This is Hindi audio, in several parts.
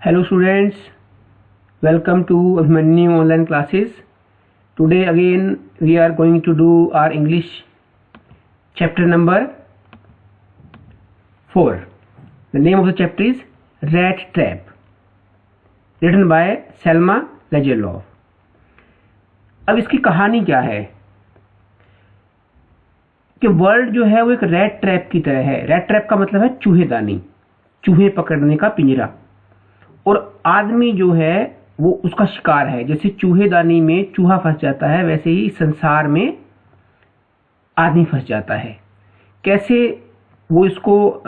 Hello students, welcome to Abhimanyu online classes. Today again we are going to do our English chapter number 4. The name of the chapter is Rat Trap, written by Selma Lagerlof. अब इसकी कहानी क्या है कि वर्ल्ड जो है वो एक रैट ट्रैप की तरह है। रैट ट्रैप का मतलब है चूहेदानी, चूहे पकड़ने का पिंजरा, और आदमी जो है वो उसका शिकार है। जैसे चूहेदानी में चूहा फंस जाता है, वैसे ही संसार में आदमी फंस जाता है। कैसे वो इसको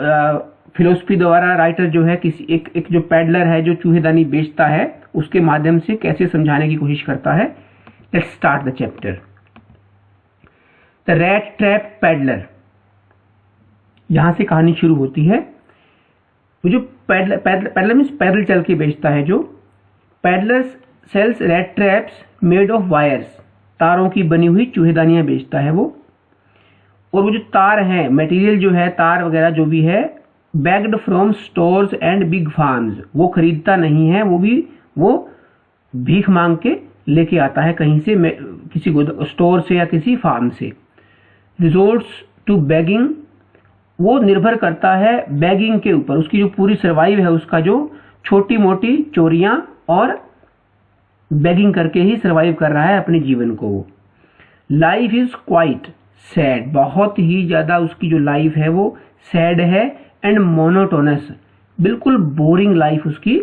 फिलोसफी द्वारा राइटर जो है किसी एक जो पैडलर है जो चूहेदानी बेचता है उसके माध्यम से कैसे समझाने की कोशिश करता है। Let's start the chapter. The rat trap peddler, यहां से कहानी शुरू होती है। वो जो पैडलर मीन्स पैदल चल के बेचता है। जो peddler sells rat traps made of wires, तारों की बनी हुई चूहेदानियां बेचता है वो। और वो जो तार है, मटेरियल जो है, तार वगैरह जो भी है, bagged from stores and big farms, वो खरीदता नहीं है, वो भीख मांग के लेके आता है कहीं से, किसी स्टोर से या किसी फार्म से। रिजोर्ट्स टू बेगिंग, वो निर्भर करता है बैगिंग के ऊपर। उसकी जो पूरी सर्वाइव है उसका जो छोटी मोटी चोरियां और बैगिंग करके ही सर्वाइव कर रहा है अपने जीवन को। लाइफ इज क्वाइट सैड, बहुत ही ज्यादा उसकी जो लाइफ है वो सैड है। एंड मोनोटोनस, बिल्कुल बोरिंग लाइफ उसकी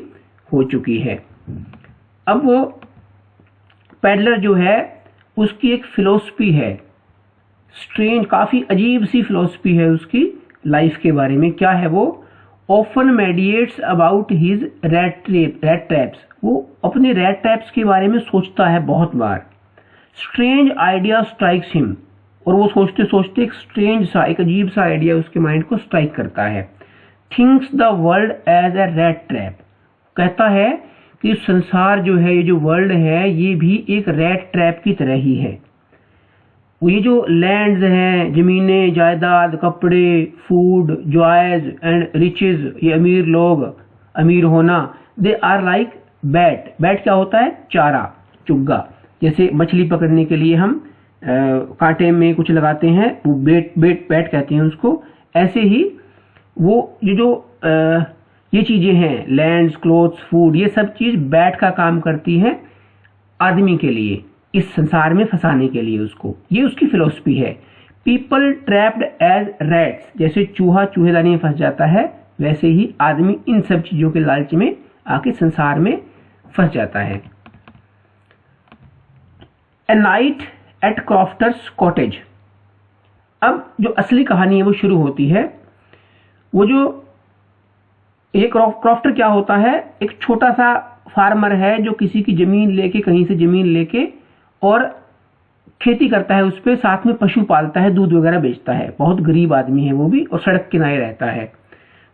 हो चुकी है। अब वो पैडलर जो है उसकी एक फिलोसफी है, स्ट्रेंज, काफी अजीब सी फिलोसफी है उसकी लाइफ के बारे में। क्या है वो? Often meditates about his rat traps, वो अपने रैट ट्रैप्स के बारे में सोचता है बहुत बार। स्ट्रेंज आइडिया स्ट्राइक्स हिम, और वो सोचते सोचते एक स्ट्रेंज सा, एक अजीब सा आइडिया उसके माइंड को स्ट्राइक करता है। Thinks the world as a rat trap, कहता है कि संसार जो है, ये जो वर्ल्ड है, ये भी एक रैट ट्रैप की तरह ही है। ये जो लैंड्स हैं, जमीनें, जायदाद, कपड़े, फूड, जॉयज एंड रिचेज, ये अमीर लोग, अमीर होना, they are like bat. Bat क्या होता है? चारा, चुग्गा। जैसे मछली पकड़ने के लिए हम कांटे में कुछ लगाते हैं, वो बैट कहते हैं उसको। ऐसे ही वो ये चीजें हैं, लैंड्स, क्लोथ्स, फूड, ये सब चीज बैट का काम करती है आदमी के लिए, इस संसार में फंसाने के लिए उसको। ये उसकी फिलोसफी है। पीपल ट्रैप्ड एज रैट्स, जैसे चूहा चूहेदानी में फंस जाता है, वैसे ही आदमी इन सब चीजों के लालच में आके संसार में फंस जाता है। ए नाइट एट क्रॉफ्टर्स कॉटेज, अब जो असली कहानी है वो शुरू होती है। वो जो ये क्रॉफ्टर क्या होता है? एक छोटा सा फार्मर है जो किसी की जमीन लेके, कहीं से जमीन लेके और खेती करता है उस पर, साथ में पशु पालता है, दूध वगैरह बेचता है। बहुत गरीब आदमी है वो भी, और सड़क किनारे रहता है।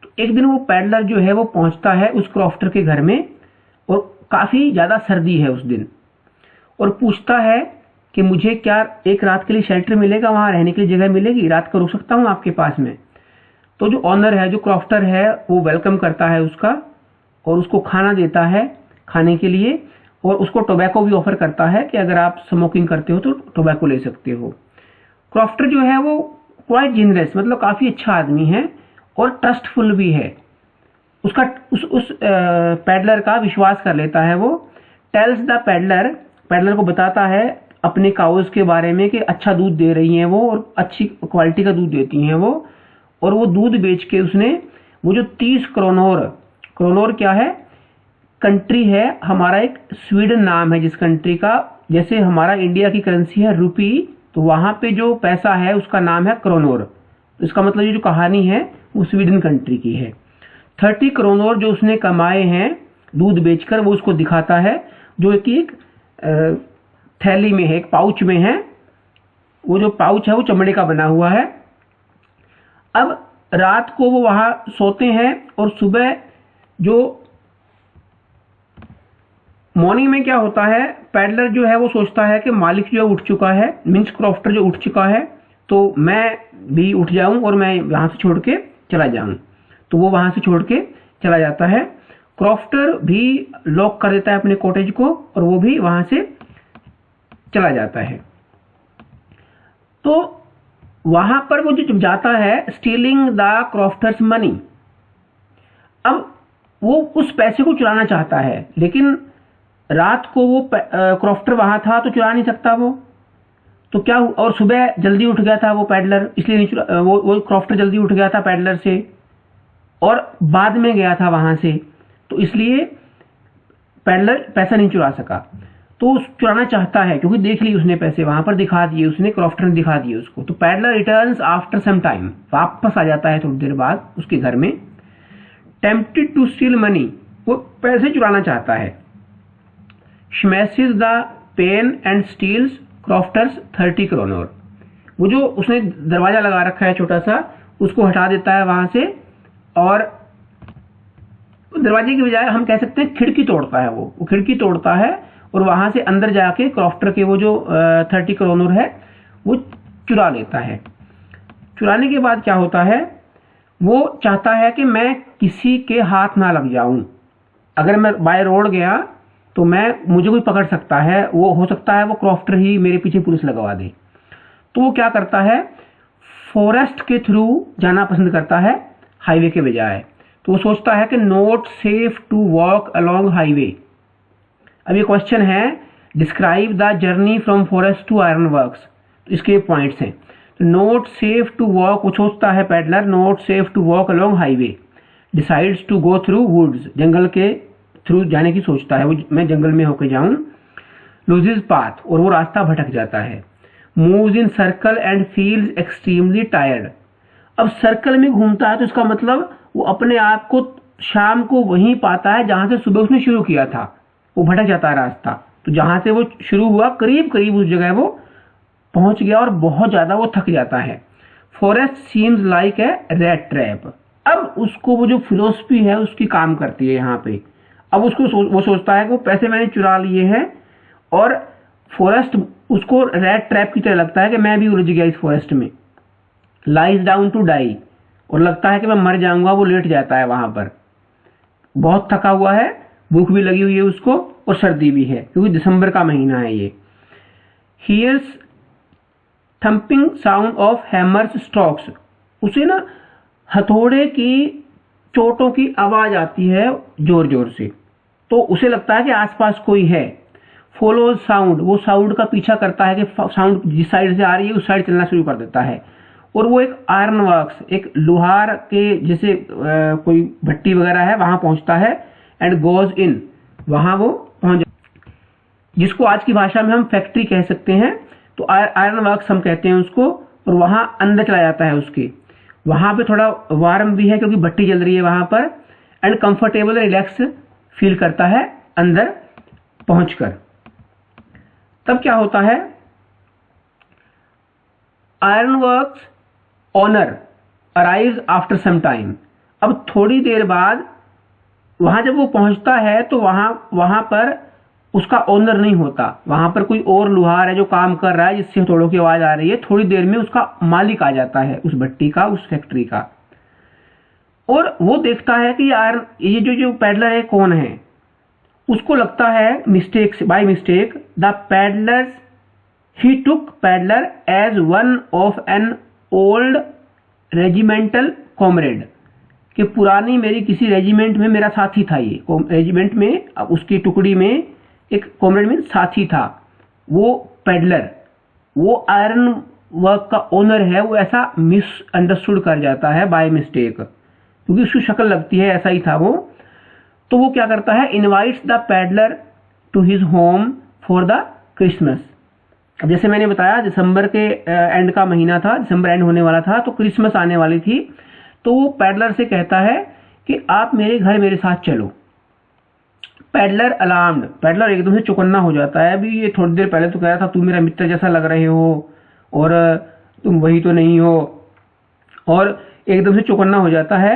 तो एक दिन वो पैडलर जो है वो पहुंचता है उस क्रॉफ्टर के घर में, और काफी ज्यादा सर्दी है उस दिन, और पूछता है कि मुझे क्या एक रात के लिए शेल्टर मिलेगा, वहां रहने के लिए जगह मिलेगी, रात को रुक सकता हूं आपके पास में? तो जो ऑनर है, जो क्रॉफ्टर है, वो वेलकम करता है उसका, और उसको खाना देता है खाने के लिए, और उसको टोबैको भी ऑफर करता है कि अगर आप स्मोकिंग करते हो तो टोबैको ले सकते हो। क्रॉफ्टर जो है वो क्वाइट जेनरस, मतलब काफी अच्छा आदमी है और ट्रस्टफुल भी है। उसका उस पैडलर का विश्वास कर लेता है वो। टेल्स द पैडलर को बताता है अपने काउज के बारे में कि अच्छा दूध दे रही हैं वो, और अच्छी क्वालिटी का दूध देती हैं वो। और वो दूध बेच के उसने वो जो 30 क्रोनोर क्या है? कंट्री है, हमारा एक स्वीडन नाम है जिस कंट्री का, जैसे हमारा इंडिया की करेंसी है रुपी, तो वहां पे जो पैसा है उसका नाम है क्रोनोर। इसका मतलब ये जो कहानी है वो स्वीडन कंट्री की है। 30 क्रोनोर जो उसने कमाए हैं दूध बेचकर, वो उसको दिखाता है, जो कि एक थैली में है, एक पाउच में है। वो जो पाउच है वो चमड़े का बना हुआ है। अब रात को वो वहां सोते हैं, और सुबह जो मॉर्निंग में क्या होता है, पैडलर जो है वो सोचता है कि मालिक जो उठ चुका है, मीन्स क्रॉफ्टर जो उठ चुका है, तो मैं भी उठ जाऊं और मैं यहां से छोड़ के चला जाऊं। तो वो वहां से छोड़ के चला जाता है। क्रॉफ्टर भी लॉक कर देता है अपने कॉटेज को और वो भी वहां से चला जाता है। तो वहां पर वो जो जाता है, स्टीलिंग द क्रॉफ्टर्स मनी, अब वो उस पैसे को चुराना चाहता है, लेकिन रात को वो क्रॉफ्टर वहां था तो चुरा नहीं सकता वो, तो क्या, और सुबह जल्दी उठ गया था वो पैडलर, इसलिए नहीं चुरा, वो क्रॉफ्टर जल्दी उठ गया था पैडलर से और बाद में गया था वहां से, तो इसलिए पैडलर पैसा नहीं चुरा सका। तो चुराना चाहता है क्योंकि देख ली उसने पैसे, वहां पर दिखा दिए उसने, क्रॉफ्टर ने दिखा दिए उसको। तो peddler returns after some time, वापस आ जाता है थोड़ी देर बाद उसके घर में। टेम्प्टेड टू स्टील मनी, वो पैसे चुराना चाहता है। Smashes the pane and steals Crofter's 30 kroner, वो जो उसने दरवाजा लगा रखा है छोटा सा, उसको हटा देता है वहां से और दरवाजे की बजाय हम कह सकते हैं खिड़की तोड़ता है, वो खिड़की तोड़ता है और वहां से अंदर जाके क्रॉफ्टर के वो जो 30 क्रोनर है वो चुरा लेता है। चुराने के बाद क्या होता है, वो चाहता है कि मैं किसी के हाथ ना लग जाऊं, अगर मैं बाय रोड गया तो मुझे कोई पकड़ सकता है, वो हो सकता है वो क्रॉफ्टर ही मेरे पीछे पुलिस लगवा दे। तो वो क्या करता है, फॉरेस्ट के थ्रू जाना पसंद करता है हाईवे के बजाय। तो वो सोचता है कि not safe to walk along highway. अब ये क्वेश्चन है, describe the journey from forest to iron works, तो इसके पॉइंट्स हैं। तो नॉट सेफ टू वॉक, वो सोचता है peddler, not safe to walk along highway, decides to go through woods, जंगल के थ्रू जाने की सोचता है, वो मैं जंगल में होके जाऊं। लूजेस पाथ, और वो रास्ता भटक जाता है। Moves in circle and feels extremely tired, अब सर्कल में घूमता है तो इसका मतलब वो अपने आप को शाम को वहीं पाता है जहां से सुबह उसने शुरू किया था। वो भटक जाता है रास्ता, तो जहां से वो शुरू हुआ करीब करीब उस जगह वो पहुंच गया और बहुत ज्यादा वो थक जाता है। Forest seems like a rat trap, अब उसको वो जो फिलोसफी है उसकी काम करती है यहाँ पे। अब उसको वो सोचता है कि वो पैसे मैंने चुरा लिए हैं और फॉरेस्ट उसको रैट ट्रैप की तरह लगता है कि मैं भी उलझ गया इस फॉरेस्ट में। लाइज डाउन टू डाई, और लगता है कि मैं मर जाऊंगा, वो लेट जाता है वहां पर। बहुत थका हुआ है, भूख भी लगी हुई है उसको और सर्दी भी है क्योंकि दिसंबर का महीना है ये। Hears thumping sound of hammers strokes, उसे ना हथौड़े की चोटों की आवाज आती है जोर जोर से, तो उसे लगता है कि आसपास कोई है। फॉलोज साउंड, वो साउंड का पीछा करता है कि साउंड जिस साइड से आ रही है उस साइड चलना शुरू कर देता है। और वो एक आयरन वर्क्स, एक लोहार के जैसे कोई भट्टी वगैरह है वहां पहुंचता है। एंड गोज इन, वहां वो पहुंच, जिसको आज की भाषा में हम फैक्ट्री कह सकते हैं, तो आयरन वर्क्स हम कहते हैं उसको। और वहां अंदर चला जाता है उसके, वहां पे थोड़ा वार्म भी है क्योंकि भट्टी जल रही है वहां पर। एंड कंफर्टेबल रिलैक्स फील करता है अंदर पहुंचकर। तब क्या होता है, iron works owner arrives after some time, अब थोड़ी देर बाद वहां जब वो पहुंचता है तो वहां पर उसका ओनर नहीं होता, वहां पर कोई और लुहार है जो काम कर रहा है जिससे हथौड़ों की आवाज आ रही है। थोड़ी देर में उसका मालिक आ जाता है उस भट्टी का, उस फैक्ट्री का, और वो देखता है कि यार ये जो पैडलर है कौन है। उसको लगता है mistake, by mistake, the peddlers ही took peddler as one of an old regimental comrade, कि पुरानी मेरी किसी रेजिमेंट में मेरा साथी था, ये रेजिमेंट में उसकी टुकड़ी में एक कॉमरेड में साथी था। वो पैडलर, वो आयरन वर्क का ओनर है, वो ऐसा मिसअंडरस्टूड कर जाता है बाय मिस्टेक, क्योंकि उसकी शक्ल लगती है ऐसा ही था वो। तो वो क्या करता है, invites the peddler to his home for the Christmas. अब जैसे मैंने बताया दिसंबर के एंड का महीना था, दिसंबर एंड होने वाला था, तो क्रिसमस आने वाली थी। तो वो पैडलर से कहता है कि आप मेरे घर मेरे साथ चलो। पैडलर अलार्म्ड, पैडलर एकदम से चौकन्ना हो जाता है, अभी ये थोड़ी देर पहले तो कह रहा था तुम मेरा मित्र जैसा लग रहे हो और तुम वही तो नहीं हो, और एकदम से चौकन्ना हो जाता है।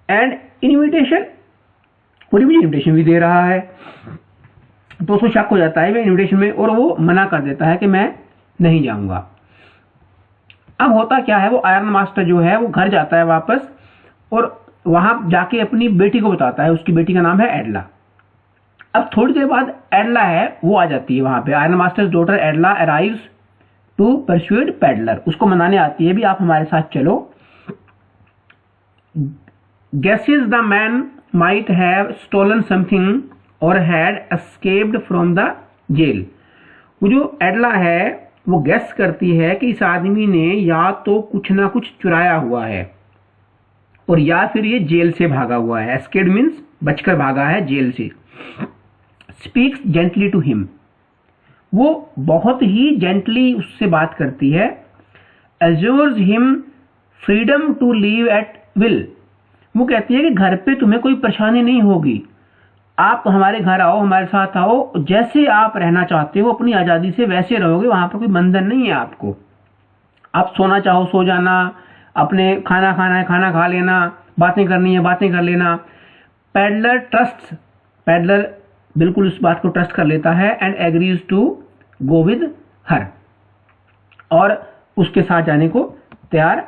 एंड इनविटेशन, और मुझे इनविटेशन भी दे रहा है, तो उसको शक हो जाता है इनविटेशन में, और वो मना कर देता है कि मैं नहीं जाऊंगा। अब होता क्या है, वो आयरन मास्टर जो है वो घर जाता है वापस, और वहां जाके अपनी बेटी को बताता है, उसकी बेटी का नाम है एडला। अब थोड़ी देर बाद एडला है वो आ जाती है वहां पे। Iron master's daughter Edla arrives to persuade peddler, उसको मनाने आती है भी आप हमारे साथ चलो। Guesses the man might have stolen something और had escaped from the jail. वो जो एडला है वो गेस करती है कि इस आदमी ने या तो कुछ ना कुछ चुराया हुआ है और या फिर ये जेल से भागा हुआ है। एस्केप्ड मीन्स बचकर भागा है जेल से। स्पीक्स जेंटली टू हिम, वो बहुत ही जेंटली उससे बात करती है। Assures him freedom to leave at will, वो कहती है कि घर पे तुम्हें कोई परेशानी नहीं होगी, आप हमारे घर आओ, हमारे साथ आओ, जैसे आप रहना चाहते हो अपनी आजादी से वैसे रहोगे, वहां पर कोई बंधन नहीं है आपको। आप सोना चाहो सो जाना, अपने खाना खाना है खाना खा लेना, बातें करनी है बातें कर लेना। पैडलर ट्रस्ट, पैडलर बिल्कुल उस बात को ट्रस्ट कर लेता है and agrees to go with her, और उसके साथ जाने को तैयार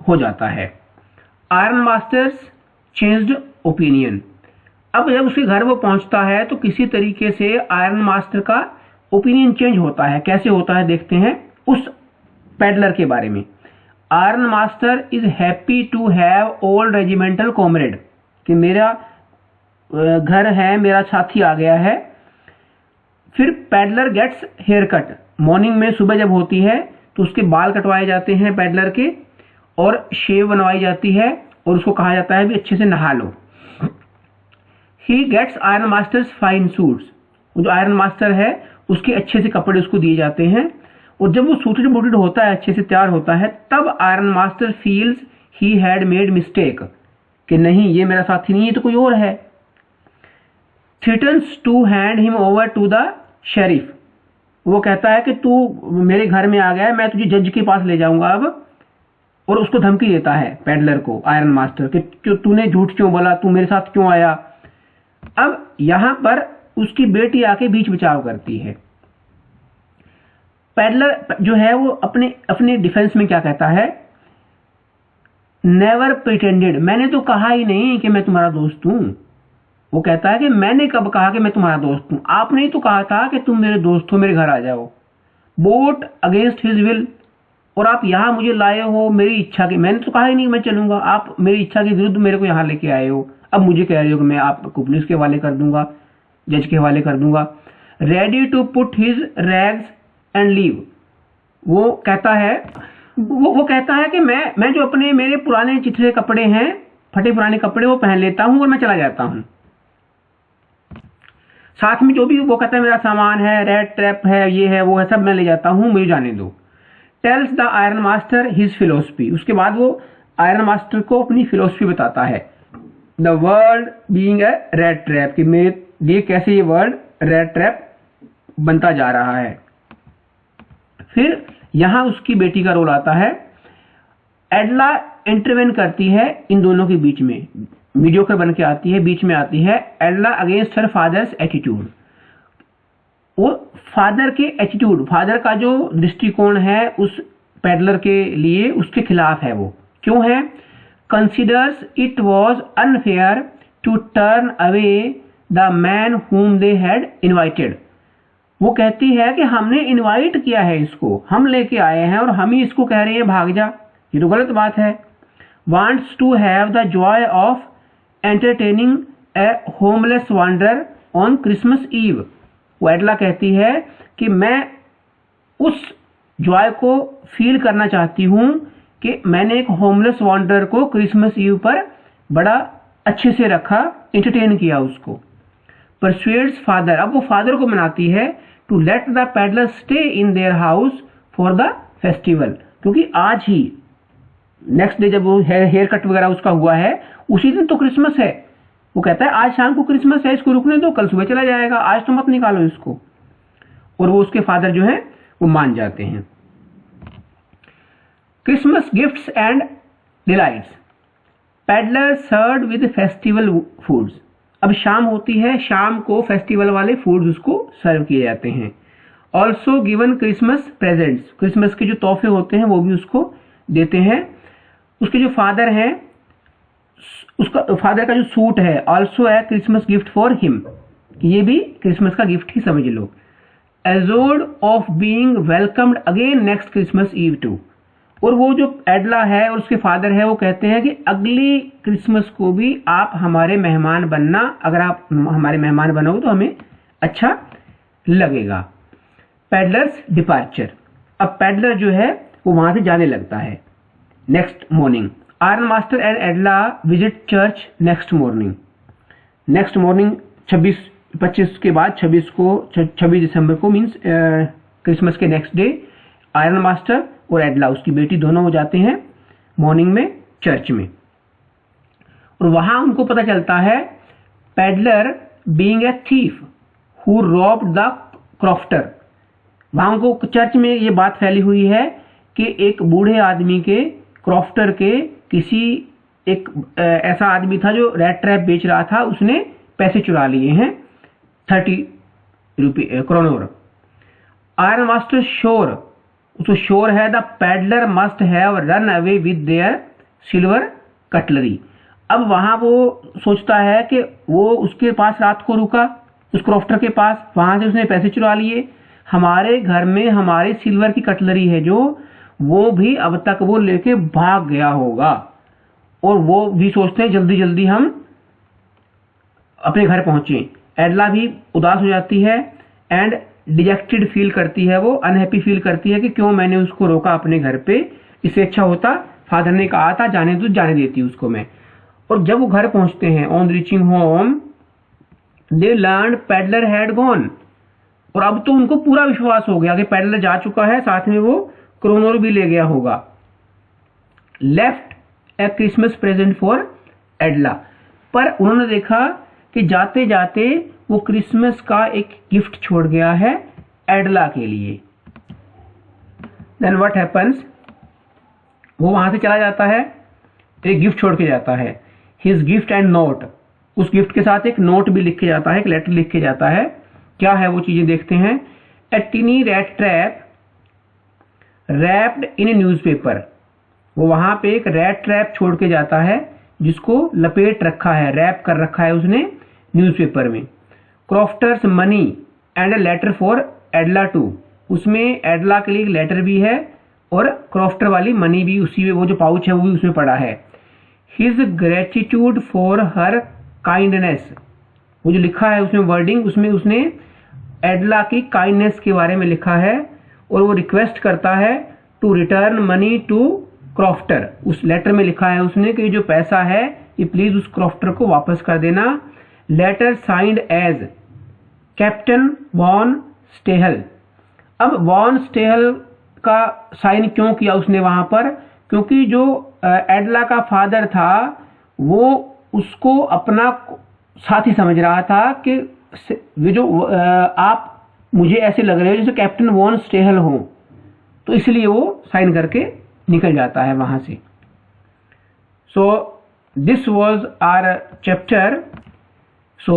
हो जाता है। आयरन मास्टर्स चेंज्ड ओपिनियन, अब जब उसके घर वो पहुंचता है तो किसी तरीके से आयरन मास्टर का ओपिनियन चेंज होता है। कैसे होता है देखते हैं उस पैडलर के बारे में। Iron master is happy to have old regimental comrade, कि मेरा घर है, मेरा साथी आ गया है। फिर peddler gets hair cut, morning में सुबह जब होती है तो उसके बाल कटवाए जाते हैं पैडलर के, और शेव बनवाई जाती है और उसको कहा जाता है भी अच्छे से नहा लो। He gets iron master's fine suits, जो आयरन मास्टर है उसके अच्छे से कपड़े उसको दिए जाते हैं, और जब वो सूटेड बूटेड होता है, अच्छे से तैयार होता है, तब iron master feels he had made mistake, कि नहीं ये मेरा साथी नहीं है तो कोई और है। Threatens to hand him over to the sheriff, वो कहता है कि तू मेरे घर में आ गया है, मैं तुझे जज के पास ले जाऊंगा अब, और उसको धमकी देता है पैडलर को आयरन मास्टर कि तूने झूठ क्यों बोला, तू मेरे साथ क्यों आया। अब यहां पर उसकी बेटी आके बीच बचाव करती है। पैडलर जो है वो अपने डिफेंस में क्या कहता है, नेवर प्रिटेंडेड, मैंने तो कहा ही नहीं कि मैं तुम्हारा दोस्त हूं। वो कहता है कि मैंने कब कहा कि मैं तुम्हारा दोस्त हूं, आपने ही तो कहा था कि तुम मेरे दोस्त हो, मेरे घर आ जाओ। वोट अगेंस्ट हिज विल, और आप यहां मुझे लाए हो मेरी इच्छा के, मैंने तो कहा ही नहीं मैं चलूंगा, आप मेरी इच्छा के विरुद्ध मेरे को यहां लेके आए हो। अब मुझे कह रहे हो कि मैं आपको पुलिस के हवाले कर दूंगा, जज के हवाले कर दूंगा। Ready to put his rags and leave, वो कहता है कि मैं जो अपने मेरे पुराने चिथड़े कपड़े हैं, फटे पुराने कपड़े, वो पहन लेता हूं और मैं चला जाता हूं। साथ में जो भी वो कहता है मेरा सामान है, रेड ट्रैप है, ये है वो है, सब मैं ले जाता हूं, मुझे जाने दो। Tells the iron master his philosophy, उसके बाद वो आयरन मास्टर को अपनी फिलोसफी बताता है। The world being a red trap, कि मेरे लिए कैसे ये वर्ल्ड रेड ट्रैप बनता जा रहा है। फिर यहां उसकी बेटी का रोल आता है। एडला इंटरवेन करती है इन दोनों के बीच में, मीडियोकर बन के आती है, बीच में आती है। एडला अगेंस्ट हर फादर्स एटीट्यूड, वो फादर के एटीट्यूड, फादर का जो दृष्टिकोण है उस पैडलर के लिए, उसके खिलाफ है। वो क्यों है? Considers it was unfair to turn away the man whom they had invited, वो कहती है कि हमने इनवाइट किया है इसको, हम लेके आए हैं और हम ही इसको कह रहे हैं भाग जा, ये तो गलत बात है। wants to have the joy of entertaining a homeless wanderer on Christmas Eve, वो एडला कहती है कि मैं उस जॉय को फील करना चाहती हूं कि मैंने एक होमलेस वॉन्डरर को क्रिसमस ईव पर बड़ा अच्छे से रखा, एंटरटेन किया उसको। परसुएड्स फादर, अब वो फादर को मनाती है to let the peddler stay in their house for the festival, क्योंकि आज ही नेक्स्ट डे जब वो हेयर कट वगैरह उसका हुआ है, उसी दिन तो क्रिसमस है। वो कहता है आज शाम को क्रिसमस है, इसको रुकने दो, कल सुबह चला जाएगा, आज तो मत निकालो इसको। और वो उसके फादर जो है वो मान जाते हैं। Christmas gifts and delights, peddler served with festival foods, अब शाम होती है, शाम को फेस्टिवल वाले फूड्स उसको सर्व किए जाते हैं। Also given Christmas presents, Christmas के जो तोहफे होते हैं वो भी उसको देते हैं। उसके जो फादर हैं उसका फादर का जो सूट है ऑल्सो है क्रिसमस गिफ्ट फॉर हिम, ये भी क्रिसमस का गिफ्ट ही समझ लो। Assured of being welcomed again next Christmas Eve too, और वो जो एडला है और उसके फादर है वो कहते हैं कि अगली क्रिसमस को भी आप हमारे मेहमान बनना, अगर आप हमारे मेहमान बनोगे तो हमें अच्छा लगेगा। पैडलर्स डिपार्चर, अब पैडलर जो है वो वहां से जाने लगता है। Next morning iron master and एडला visit church next morning. Next morning 25 के बाद 26 दिसंबर को मीन्स क्रिसमस के नेक्स्ट डे आयरन मास्टर और एडला उसकी बेटी दोनों हो जाते हैं मॉर्निंग में चर्च में, और वहां उनको पता चलता है peddler being a thief who robbed the crofter. वहां उनको चर्च में ये बात फैली हुई है कि एक बूढ़े आदमी के क्रॉफ्टर के किसी एक ऐसा आदमी था जो रेड ट्रैप बेच रहा था, उसने पैसे चुरा लिए हैं 30 रुपये क्रोनोर। आयरन मास्टर श्योर, उसको श्योर है the peddler must have run away with their silver cutlery. अब वहां वो सोचता है कि वो उसके पास रात को रुका, उस क्रॉफ्टर के पास, वहां से उसने पैसे चुरा लिए। हमारे घर में हमारे सिल्वर की कटलरी है जो, वो भी अब तक वो लेके भाग गया होगा, और वो भी सोचते हैं जल्दी जल्दी हम अपने घर पहुंचे। एडला भी उदास हो जाती है एंड डिजेक्टेड फील करती है, वो अनहैप्पी फील करती है कि क्यों मैंने उसको रोका अपने घर पे, इससे अच्छा होता फादर ने कहा था जाने तो जाने देती उसको मैं। और जब वो घर पहुंचते हैं on reaching home they learn peddler had gone, और अब तो उनको पूरा विश्वास हो गया कि पैडलर जा चुका है, साथ में वो क्रोनोर भी ले गया होगा। Left a Christmas present for Edla, पर उन्होंने देखा कि जाते जाते वो क्रिसमस का एक गिफ्ट छोड़ गया है एडला के लिए। देन व्हाट हैपन्स, वो वहां से चला जाता है, एक गिफ्ट छोड़ के जाता है, हिज गिफ्ट एंड नोट, उस गिफ्ट के साथ एक नोट भी लिख के जाता है, एक लेटर लिख के जाता है। क्या है वो चीजें देखते हैं। A tiny rat trap wrapped in a newspaper, वो वहां पे एक रैट ट्रैप छोड़ के जाता है जिसको लपेट रखा है, रैप कर रखा है उसने न्यूज़पेपर में। Crofter's money and a letter for Edla too, उसमें एडला के लिए एक लेटर भी है और क्रॉफ्टर वाली मनी भी उसी में, वो जो पाउच है वो भी उसमें पड़ा है। His gratitude for her kindness, वो जो लिखा है उसमें वर्डिंग, उसमें उसने एडला की काइंडनेस के बारे में लिखा है, और वो रिक्वेस्ट करता है to return money to crofter. उस लेटर में लिखा है उसने कि जो पैसा है ये प्लीज उस क्रॉफ्टर को वापस कर देना। Letter signed as Captain von Stahle. अब वॉन स्टेहल का साइन क्यों किया उसने वहां पर, क्योंकि जो एडला का फादर था वो उसको अपना साथी समझ रहा था कि ये जो आप मुझे ऐसे लग रहे हो जैसे कैप्टन वॉन स्टेहल हो, तो इसलिए वो साइन करके निकल जाता है वहां से। So this was our chapter. So